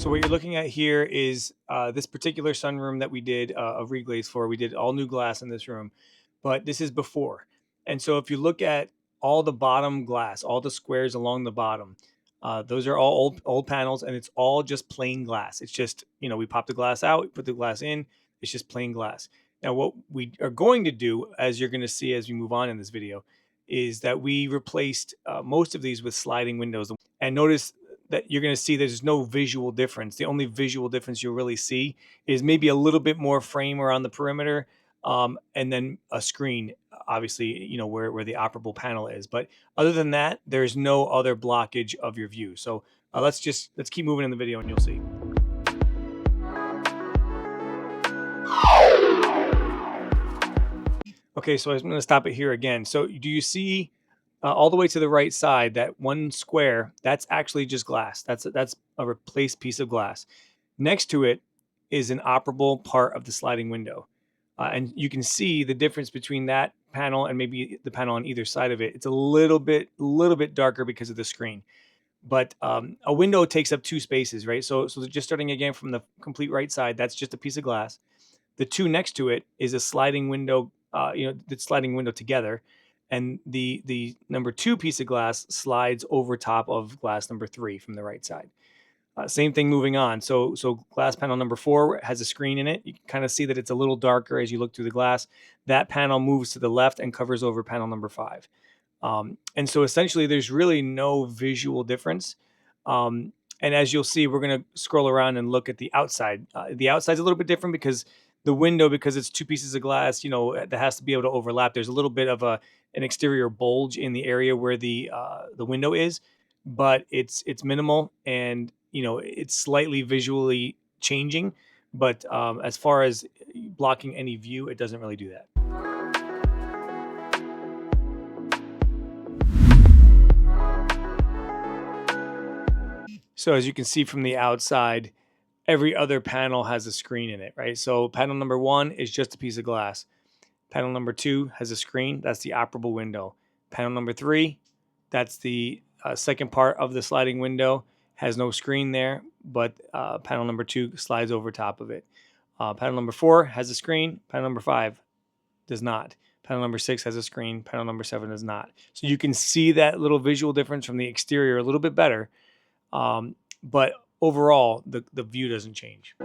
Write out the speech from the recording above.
So what you're looking at here is this particular sunroom that we did a reglaze for. We did all new glass in this room, but this is before. And so if you look at all the bottom glass, all the squares along the bottom, those are all old panels, and it's all just plain glass. It's just, we pop the glass out, we put the glass in. It's just plain glass. Now, what we are going to do, as you're going to see as we move on in this video, is that we replaced most of these with sliding windows. And notice that you're going to see there's no visual difference. The only visual difference you'll really see is maybe a little bit more frame around the perimeter, and then a screen, obviously, where the operable panel is. But other than that, there's no other blockage of your view. So let's keep moving in the video and you'll see. Okay, so I'm going to stop it here again. So do you see all the way to the right side, that one square? That's actually just glass. That's a replaced piece of glass. Next to it is an operable part of the sliding window. And you can see the difference between that panel and maybe the panel on either side of it. It's a little bit darker because of the screen. But a window takes up two spaces, right? So just starting again from the complete right side, that's just a piece of glass. The two next to it is a sliding window, the sliding window together. And the number two piece of glass slides over top of glass number three from the right side. Same thing moving on. So glass panel number 4 has a screen in it. You can kind of see that it's a little darker as you look through the glass. That panel moves to the left and covers over panel number 5. And so essentially there's really no visual difference. And as you'll see, we're going to scroll around and look at the outside. The outside's a little bit different because the window, because it's two pieces of glass, that has to be able to overlap. There's a little bit of an exterior bulge in the area where the window is, but it's minimal, and it's slightly visually changing. But as far as blocking any view, it doesn't really do that. So as you can see from the outside, every other panel has a screen in it, right? So panel number 1 is just a piece of glass. Panel number 2 has a screen. That's the operable window. Panel number 3, that's the second part of the sliding window, has no screen there, but panel number 2 slides over top of it. Panel number 4 has a screen. Panel number 5 does not. Panel number 6 has a screen. Panel number 7 does not. So you can see that little visual difference from the exterior a little bit better. But overall, the view doesn't change.